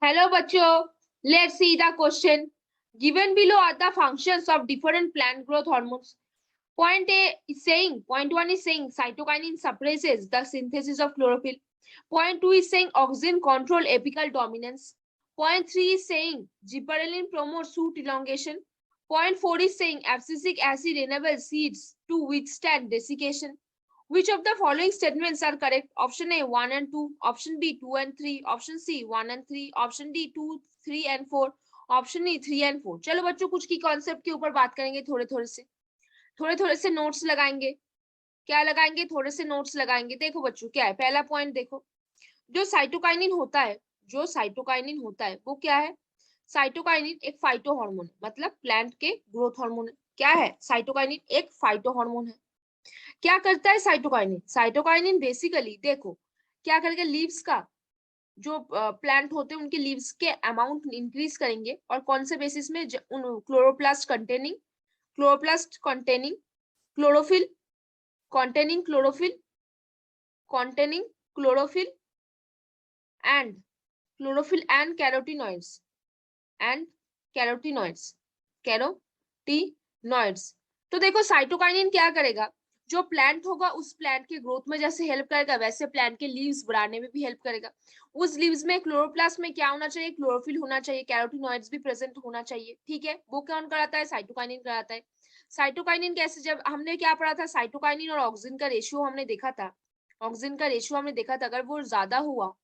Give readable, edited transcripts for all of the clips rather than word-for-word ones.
Hello, bachcho. Let's see the question. Given below are the functions of different plant growth hormones. Point A is saying, point 1 is saying cytokinin suppresses the synthesis of chlorophyll. Point 2 is saying auxin control apical dominance. Point 3 is saying gibberellin promotes shoot elongation. Point 4 is saying abscisic acid enables seeds to withstand desiccation. Which of the following statements are correct? Option A 1 and 2, option B 2 and 3, option C 1 and 3, option D 2, 3 and 4, option E 3 and 4. चलो बच्चों कुछ की concept के ऊपर बात करेंगे, थोड़े थोड़े से नोट्स लगाएंगे. क्या लगाएंगे? थोड़े से नोट्स लगाएंगे. देखो बच्चों क्या है, पहला पॉइंट देखो, जो साइटोकाइनिन होता है वो क्या है? साइटोकाइनिन एक फाइटो हार्मोन है, मतलब प्लांट के ग्रोथ हार्मोन है. क्या है? साइटोकाइनिन एक फाइटो हार्मोन है. क्या करता है साइटोकाइनिन? साइटोकाइनिन बेसिकली देखो क्या करेगा, लीव्स का जो प्लांट होते हैं उनके लीव्स के अमाउंट इंक्रीज करेंगे. और कौन से बेसिस में? Chloroplast containing chlorophyll containing chlorophyll and carotenoids. तो देखो साइटोकाइनिन क्या करेगा, जो प्लांट होगा उस प्लांट के ग्रोथ में जैसे हेल्प करेगा वैसे प्लांट के लीव्स बढ़ाने में भी हेल्प करेगा. उस लीव्स में क्लोरोप्लास्ट में क्या होना चाहिए? क्लोरोफिल होना चाहिए, कैरोटीनॉइड्स भी प्रेजेंट होना चाहिए. ठीक है, वो कौन कराता है? साइटोकाइनिन कराता है. साइटोकाइनिन कैसे, जब हमने क्या पढ़ा था, साइटोकाइनिन और ऑक्सिन का रेशियो हमने देखा था. अगर वो ज्यादा हुआ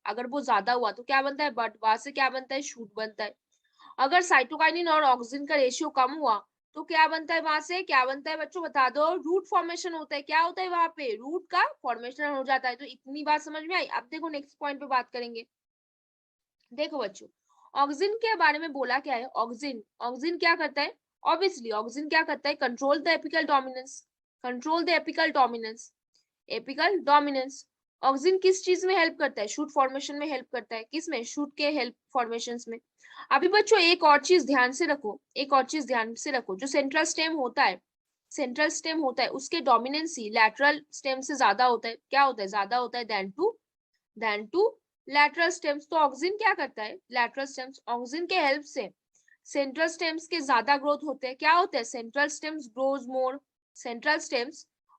तो क्या बनता है? बट वहां से क्या बनता है? शूट बनता है. अगर साइटोकाइनिन और ऑक्सिन का रेशियो कम हुआ तो क्या बनता है? वहां से क्या बनता है बच्चों बता दो? रूट फॉर्मेशन होता है. क्या होता है वहां पे? रूट का फॉर्मेशन हो जाता है. तो इतनी बात समझ में आई. अब देखो नेक्स्ट पॉइंट पे बात करेंगे. देखो बच्चों, ऑक्सिन के बारे में बोला क्या है? ऑक्सिन क्या करता है? ऑब्वियसली ऑक्सिन क्या करता है? Control the apical dominance. Auxin किस चीज में हेल्प करता है? शूट फॉर्मेशन में हेल्प करता है. किस में? शूट के हेल्प फॉर्मेशंस में. अभी बच्चों एक और चीज ध्यान से रखो, जो सेंट्रल स्टेम होता है उसके डोमिनेंसी लैटरल स्टेम से ज्यादा होता है. क्या होता है? ज्यादा होता है देन टू लैटरल स्टेम्स. तो ऑक्सिन क्या करता है? लैटरल स्टेम्स, ऑक्सिन के हेल्प से सेंट्रल स्टेम्स के ज्यादा ग्रोथ होते हैं. क्या होते हैं? सेंट्रल स्टेम्स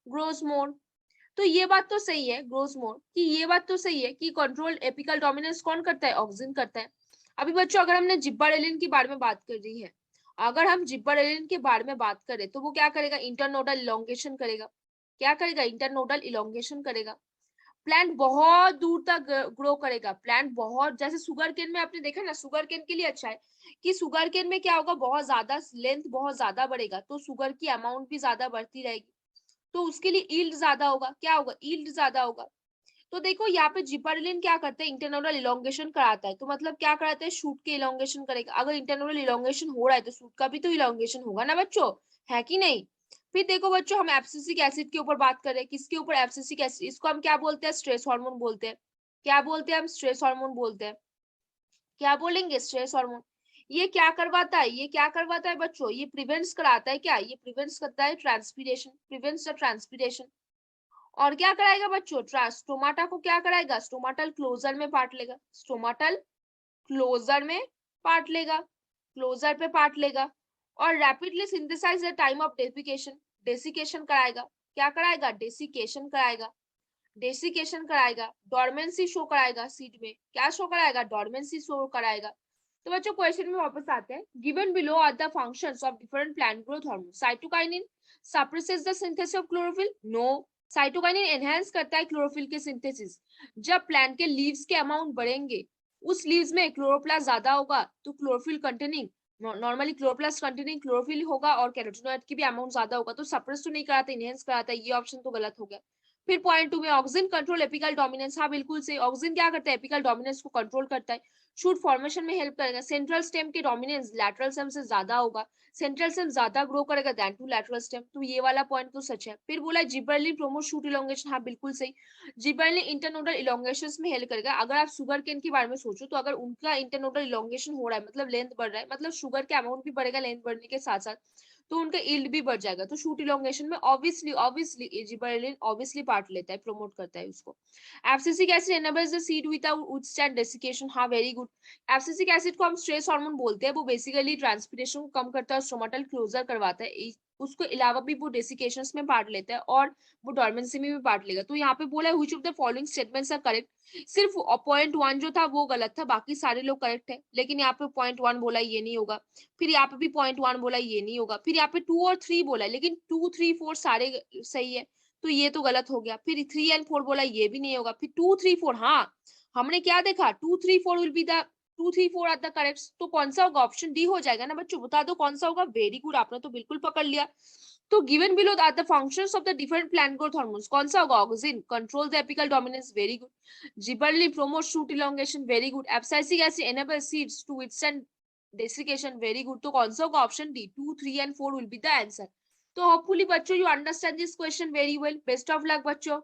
ग्रोज मोर. तो ये बात तो सही है, ग्रोज मोर की. ये बात तो सही है कि कंट्रोल एपिकल डोमिनेंस कौन करता है? ऑक्सिन करता है. अभी बच्चों अगर हमने जिब्बरेलिन के बारे में बात कर रही है, अगर हम जिब्बरेलिन के बारे में बात करें तो वो क्या करेगा? इंटरनोडल इलोंगेशन करेगा. क्या करेगा? इंटरनोडल इलोंगेशन करेगा. प्लांट बहुत दूर तक ग्रो करेगा. प्लांट बहुत, जैसे शुगर केन में आपने देखा ना, शुगर केन के लिए अच्छा है कि शुगर केन में क्या होगा, बहुत ज्यादा लेंथ बहुत ज्यादा बढ़ेगा तो शुगर की अमाउंट भी ज्यादा बढ़ती रहेगी, तो उसके लिए ईल्ड ज्यादा होगा. क्या होगा? ईल्ड ज्यादा होगा. तो देखो यहाँ पे जिबरेलिन क्या करते हैं? इंटरनोडल इलोंगेशन कराता है. तो मतलब क्या कराते हैं? शूट के इलोंगेशन करेगा. अगर इंटरनोडल इलोंगेशन हो रहा है तो शूट का भी तो इलोंगेशन होगा ना बच्चों, है कि नहीं? फिर देखो बच्चों, हम एब्सिसिक एसिड के ऊपर बात कर रहे हैं. किसके ऊपर? Abscisic acid. इसको हम क्या बोलते हैं? स्ट्रेस हार्मोन बोलते हैं. क्या बोलते हैं? हम स्ट्रेस हार्मोन बोलते हैं. क्या बोलेंगे? Stress hormone. ये क्या करवाता है बच्चों? ये प्रिवेंट्स कराता है. क्या ये प्रिवेंट्स करता है? Prevents the transpiration. और क्या कराएगा बच्चों? स्टोमाटा को क्या कराएगा? स्टोमाटल क्लोजर में पार्ट लेगा. क्लोजर पे पार्ट लेगा. और rapidly synthesise the time of desiccation कराएगा. क्या कराएगा? डेसिकेशन कराएगा. डोरमेंसी शो कराएगा सीड में. क्या शो कराएगा? डोरमेंसी शो कराएगा. तो बच्चों क्वेश्चन में वापस आते हैं. Given below are the functions of different plant growth hormone. Cytokinin suppresses the synthesis of chlorophyll. No. Cytokinin enhance करता है क्लोरोफिल के सिंथेसिस. जब प्लांट के लीव्स के अमाउंट बढ़ेंगे, उस लीव्स में क्लोरोप्लास्ट ज्यादा होगा तो chlorophyll containing, normally chloroplast containing chlorophyll होगा और कैरोटीनॉइड की भी अमाउंट ज्यादा होगा. तो सप्रेस तो नहीं कराता, इनहेंस कराता है. ये ऑप्शन तो गलत हो गया. फिर पॉइंट 2 में ऑक्सिन कंट्रोल एपिकल डोमिनेंस. हाँ बिल्कुल सही. ऑक्सिन क्या करता है? एपिकल डोमिनेंस को कंट्रोल करता है. शूट फॉर्मेशन में हेल्प करेगा. सेंट्रल स्टेम के डोमिनेंस लैटरल स्टेम से ज्यादा होगा. सेंट्रल स्टेम ज्यादा ग्रो करेगा देन टू लैटरल स्टेम. तो ये वाला पॉइंट तो सच है. फिर बोला जिबरेलिन प्रोमोट शूट इलोंगेशन. हाँ बिल्कुल सही. जिबरेलिन इंटरनोडल इलोंगेशन में हेल्प करेगा. अगर आप शुगर केन के बारे में सोचो तो अगर उनका इंटरनोडल इलोंगेशन हो रहा है मतलब लेंथ बढ़ रहा है, मतलब शुगर के अमाउंट भी बढ़ेगा लेंथ बढ़ने के साथ साथ. तो उनका यील्ड भी बढ़ जाएगा। तो शूट इलोंगेशन में ऑब्वियसली जिबरेलिन ऑब्वियसली पार्ट लेता है, प्रमोट करता है उसको। Abscisic acid enables the seed without stand desiccation. हाँ, वेरी गुड। एब्सिसिक एसिड को हम स्ट्रेस हार्मोन बोलते हैं, वो बेसिकली ट्रांसपिरेशन को कम करता है, स्टोमेटल क्लोजर करवाता है। उसको अलावा भी वो डेसिकेशंस में पार्ट लेता है और वो डोर्मेंसी में भी पार्ट लेगा। तो यहाँ पे बोला है which of the following statements are correct. सिर्फ पॉइंट 1 जो था वो गलत था, बाकी सारे लोग करेक्ट है। लेकिन यहाँ पे पॉइंट 1 बोला ये नहीं होगा, फिर यहाँ पे भी पॉइंट 1 बोला ये नहीं होगा, फिर यहाँ पे 2 और 3 बोला है, लेकिन 2, 3, 4 सारे सही है, तो ये तो गलत हो गया। फिर 3 एंड 4 बोला ये भी नहीं होगा, फिर 2, 3, 4 हाँ हमने क्या देखा 2, 3, 4 will be the 2, 3, 4 are the correct. तो कौन सा होगा? ऑप्शन डी हो जाएगा ना बच्चों, बता दो कौन सा होगा। वेरी गुड, आपने तो बिल्कुल पकड़ लिया। तो given below are the functions of the different plant growth hormones, कौन सा होगा? Auxin control the apical dominance, very good. Gibberellin promote shoot elongation, very good. Abscisic acid enable seeds to withstand desiccation, very good. तो कौन सा होगा? Option D, 2, 3 and 4 will be the answer. तो hopefully बच्चों you understand this question very well. Best of luck बच्चों।